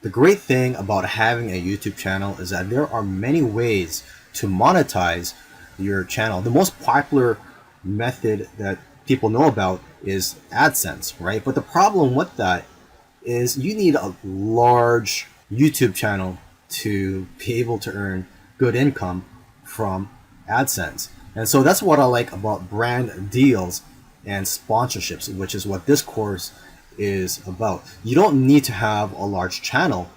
The great thing about having a YouTube channel is that there are many ways to monetize your channel. The most popular method that people know about is AdSense, right? But the problem with that is you need a large YouTube channel to be able to earn good income from AdSense. And so that's what I like about brand deals and sponsorships, which is what this course is about. You don't need to have a large channel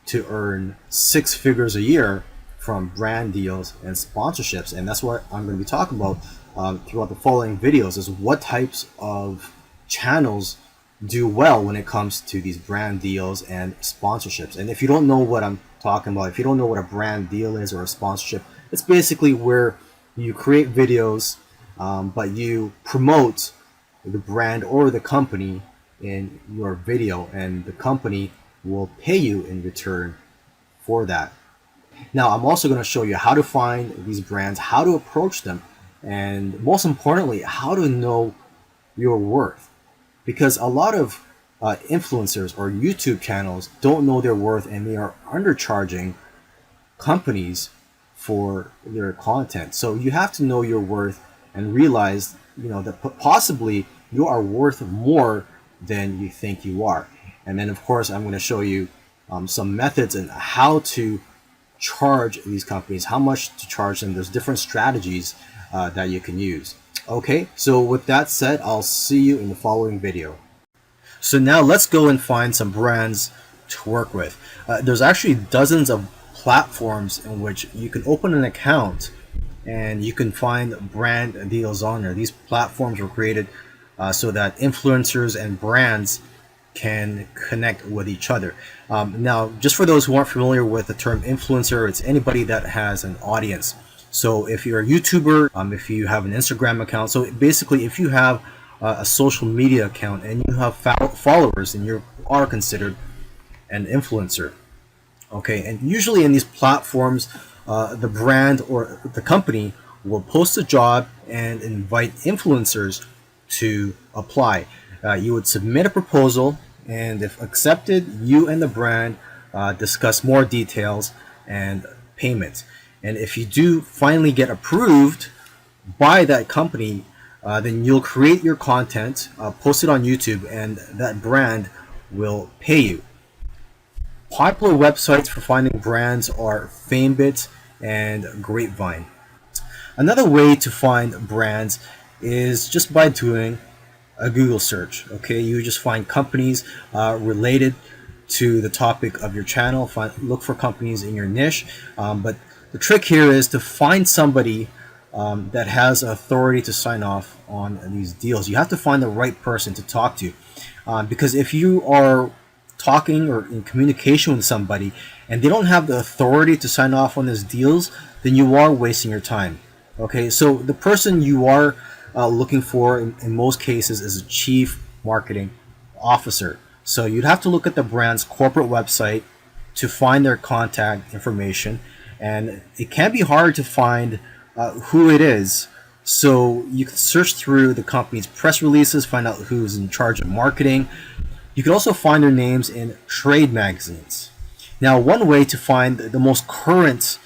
to earn 6 figures a year from brand deals and sponsorships. And that's what I'm going to be talking about throughout the following videos, is what types of channels do well when it comes to these brand deals and sponsorships. And if you don't know what I'm talking about, if you don't know what a brand deal is or a sponsorship, it's basically where you create videos, but you promote the brand or the company in your video, and the company will pay you in return for that. Now, I'm also going to show you how to find these brands, how to approach them, and most importantly, how to know your worth. Because a lot of influencers or YouTube channels don't know their worth, and they are undercharging companies for their content. So you have to know your worth and realize, that possibly you are worth more than you think you are. And then, of course, I'm going to show you some methods and how to charge these companies, how much to charge them. There's different strategies that you can use. Okay, so with that said, I'll see you in the following video. So now let's go and find some brands to work with. There's actually dozens of platforms in which you can open an account and you can find brand deals on there. These platforms were created so that influencers and brands can connect with each other. Now, just for those who aren't familiar with the term influencer, it's anybody that has an audience. So if you're a YouTuber, if you have an Instagram account, so basically if you have a social media account and you have followers, then you are considered an influencer. Okay, and usually in these platforms, the brand or the company will post a job and invite influencers to apply. You would submit a proposal, and if accepted, you and the brand discuss more details and payments. And if you do finally get approved by that company, then you'll create your content, post it on YouTube, and that brand will pay you. Popular websites for finding brands are Famebit and Grapevine. Another way to find brands is just by doing a Google search. Okay, you just find companies related to the topic of your channel. Look for companies in your niche, but the trick here is to find somebody that has authority to sign off on these deals. You have to find the right person to talk to, because if you are talking or in communication with somebody and they don't have the authority to sign off on these deals, then you are wasting your time. Okay, so the person you are looking for in most cases is a chief marketing officer. So you'd have to look at the brand's corporate website to find their contact information, and it can be hard to find who it is. So you can search through the company's press releases, find out who's in charge of marketing. You can also find their names in trade magazines. Now, one way to find the most current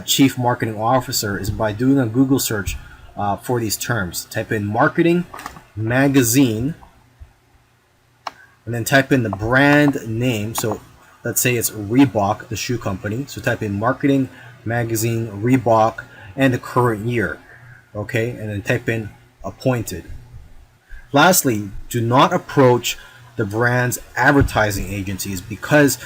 chief marketing officer is by doing a Google search for these terms. Type in marketing magazine and then type in the brand name. So let's say it's Reebok, the shoe company. So type in marketing magazine Reebok and the current year. Okay, and then type in appointed. Lastly, do not approach the brand's advertising agencies, because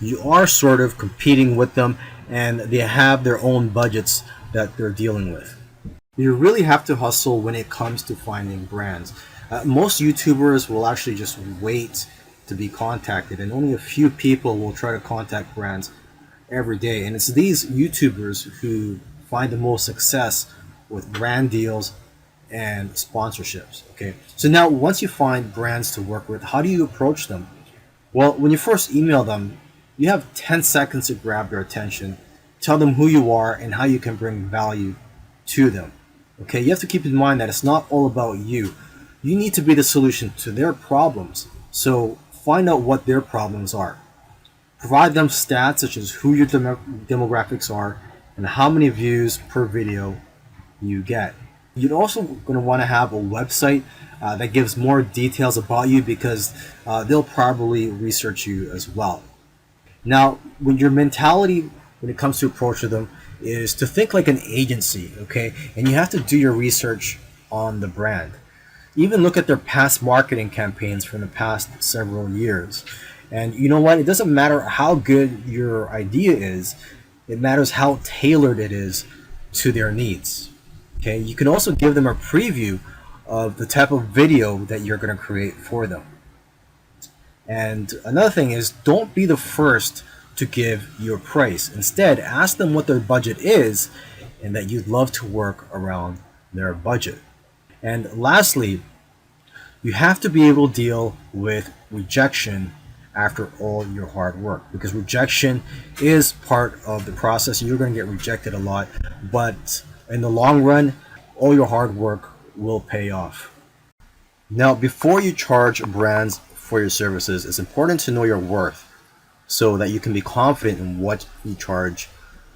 you are sort of competing with them and they have their own budgets that they're dealing with. You really have to hustle when it comes to finding brands. Most YouTubers will actually just wait to be contacted, and only a few people will try to contact brands every day. And it's these YouTubers who find the most success with brand deals and sponsorships. Okay, so now once you find brands to work with, how do you approach them? Well, when you first email them, you have 10 seconds to grab their attention, tell them who you are and how you can bring value to them. Okay, you have to keep in mind that it's not all about you. You need to be the solution to their problems. So find out what their problems are. Provide them stats such as who your demographics are and how many views per video you get. You're also going to want to have a website that gives more details about you, because they'll probably research you as well. Now, when your mentality when it comes to approaching them is to think like an agency, okay? And you have to do your research on the brand. Even look at their past marketing campaigns from the past several years. And you know what? It doesn't matter how good your idea is, it matters how tailored it is to their needs. Okay, you can also give them a preview of the type of video that you're going to create for them. And another thing is, don't be the first to give your price. Instead, ask them what their budget is and that you'd love to work around their budget. And lastly, you have to be able to deal with rejection after all your hard work, because rejection is part of the process. You're going to get rejected a lot, but in the long run, all your hard work will pay off. Now, before you charge brands for your services, it's important to know your worth so that you can be confident in what you charge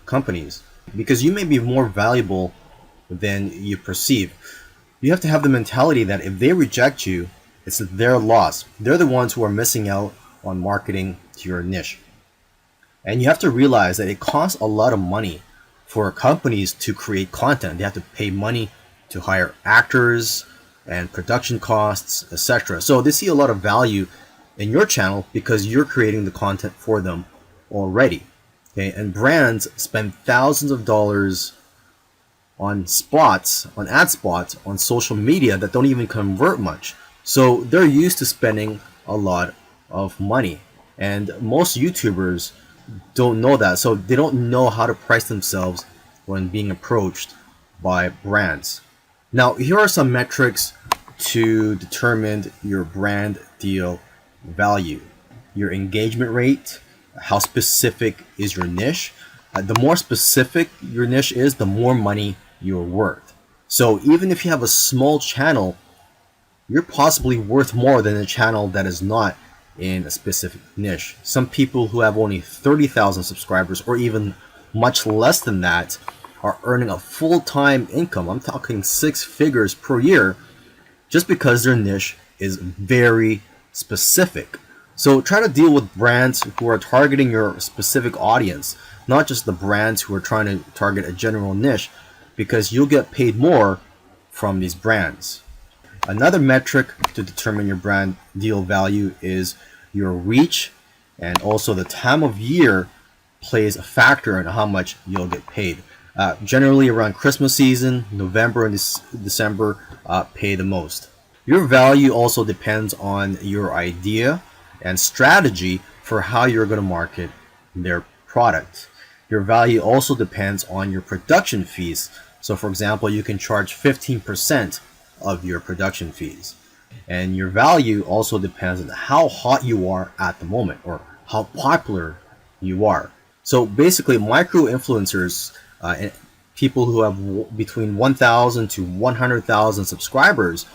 companies, because you may be more valuable than you perceive. You have to have the mentality that if they reject you, it's their loss. They're the ones who are missing out on marketing to your niche. And you have to realize that it costs a lot of money for companies to create content. They have to pay money to hire actors and production costs, etc. So they see a lot of value in your channel because you're creating the content for them already. Okay, and brands spend thousands of dollars on spots, on ad spots, on social media that don't even convert much. So they're used to spending a lot of money. And most YouTubers don't know that. So they don't know how to price themselves when being approached by brands. Now, here are some metrics to determine your brand deal value. Your engagement rate, how specific is your niche. The more specific your niche is, the more money you're worth. So even if you have a small channel, you're possibly worth more than a channel that is not in a specific niche. Some people who have only 30,000 subscribers or even much less than that are earning a full-time income. I'm talking 6 figures per year just because their niche is very specific. So try to deal with brands who are targeting your specific audience, not just the brands who are trying to target a general niche, because you'll get paid more from these brands. Another metric to determine your brand deal value is your reach, and also the time of year plays a factor in how much you'll get paid. Generally around Christmas season, November and December pay the most. Your value also depends on your idea and strategy for how you're going to market their product. Your value also depends on your production fees. So for example, you can charge 15% of your production fees. And your value also depends on how hot you are at the moment or how popular you are. So basically, micro influencers, people who have between 1,000 to 100,000 subscribers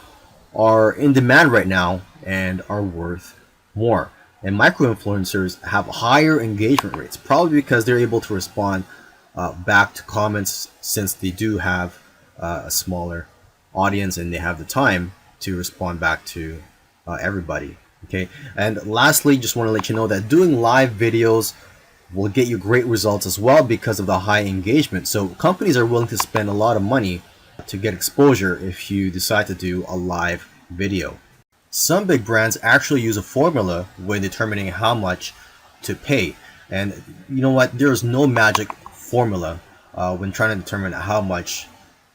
are in demand right now and are worth more. And micro influencers have higher engagement rates, probably because they're able to respond back to comments, since they do have a smaller audience and they have the time to respond back to everybody. Okay, and lastly, just want to let you know that doing live videos will get you great results as well because of the high engagement. So companies are willing to spend a lot of money to get exposure if you decide to do a live video. Some big brands actually use a formula when determining how much to pay. And you know what? There's no magic formula when trying to determine how much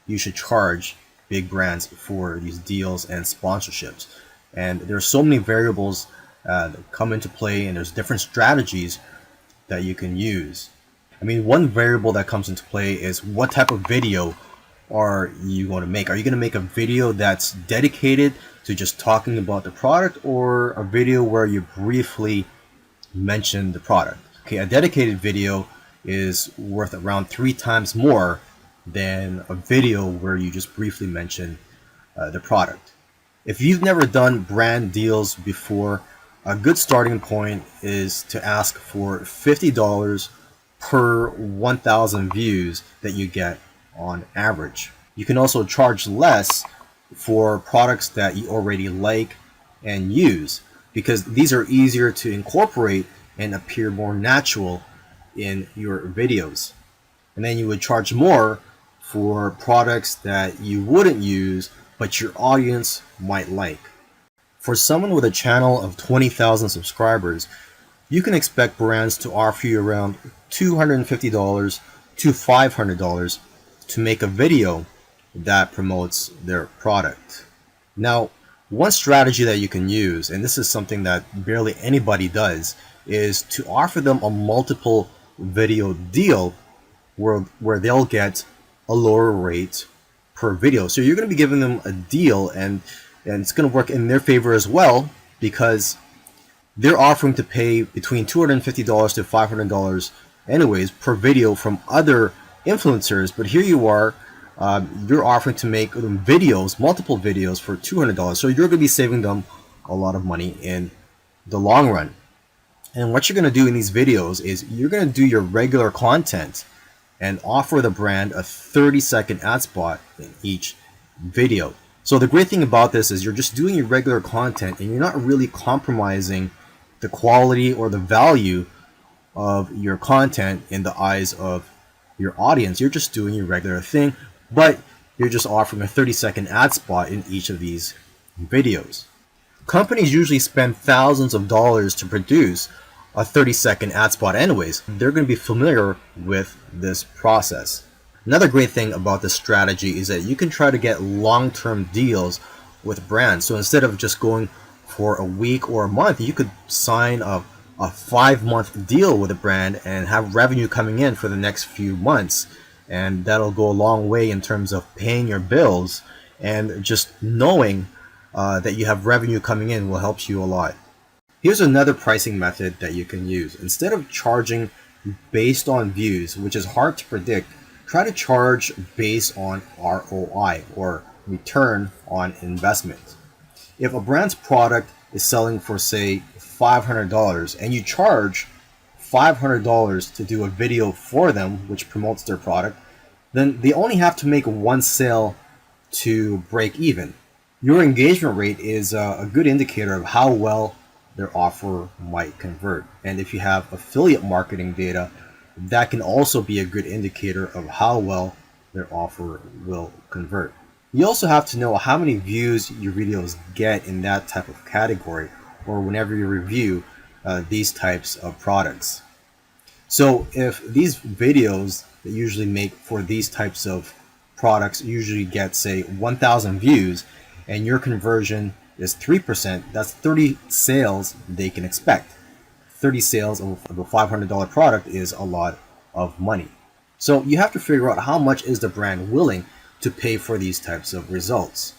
you should charge big brands for these deals and sponsorships. And there's so many variables that come into play, and there's different strategies that you can use. I mean, one variable that comes into play is what type of video are you going to make? Are you going to make a video that's dedicated to just talking about the product, or a video where you briefly mention the product? Okay, a dedicated video is worth around 3 times more than a video where you just briefly mention the product. If you've never done brand deals before, A good starting point is to ask for $50 per 1,000 views that you get on average. You can also charge less for products that you already like and use, because these are easier to incorporate and appear more natural in your videos. And then you would charge more for products that you wouldn't use but your audience might like. For someone with a channel of 20,000 subscribers, you can expect brands to offer you around $250 to $500 to make a video that promotes their product. Now, one strategy that you can use, and this is something that barely anybody does, is to offer them a multiple video deal where they'll get a lower rate per video. So you're going to be giving them a deal, and it's going to work in their favor as well, because they're offering to pay between $250 to $500 anyways per video from other influencers. But here you are, you're offering to make videos, multiple videos for $200. So you're going to be saving them a lot of money in the long run. And what you're going to do in these videos is you're going to do your regular content and offer the brand a 30-second ad spot in each video. So the great thing about this is you're just doing your regular content and you're not really compromising the quality or the value of your content in the eyes of your audience. You're just doing your regular thing, but you're just offering a 30-second ad spot in each of these videos. Companies usually spend thousands of dollars to produce a 30-second ad spot anyways. They're going to be familiar with this process. Another great thing about this strategy is that you can try to get long-term deals with brands. So instead of just going for a week or a month, you could sign a 5-month deal with a brand and have revenue coming in for the next few months. And that'll go a long way in terms of paying your bills, and just knowing that you have revenue coming in will help you a lot. Here's another pricing method that you can use. Instead of charging based on views, which is hard to predict, try to charge based on ROI, or return on investment. If a brand's product is selling for, say, $500 and you charge $500 to do a video for them which promotes their product, then they only have to make one sale to break even. Your engagement rate is a good indicator of how well their offer might convert. And if you have affiliate marketing data, that can also be a good indicator of how well their offer will convert. You also have to know how many views your videos get in that type of category, or whenever you review these types of products. So if these videos that usually make for these types of products usually get, say, 1,000 views, and your conversion is 3%, that's 30 sales they can expect. 30 sales of a $500 product is a lot of money. So you have to figure out how much is the brand willing to pay for these types of results.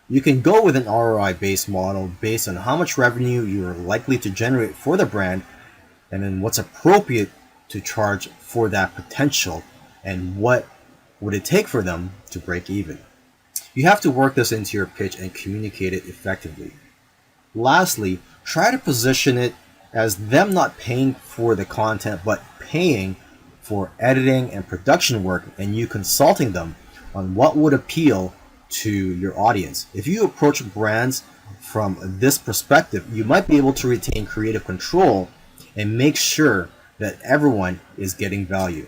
You can go with an ROI-based model based on how much revenue you're likely to generate for the brand, and then what's appropriate to charge for that potential, and what would it take for them to break even. You have to work this into your pitch and communicate it effectively. Lastly, try to position it as them not paying for the content, but paying for editing and production work, and you consulting them on what would appeal to your audience. If you approach brands from this perspective, you might be able to retain creative control and make sure that everyone is getting value.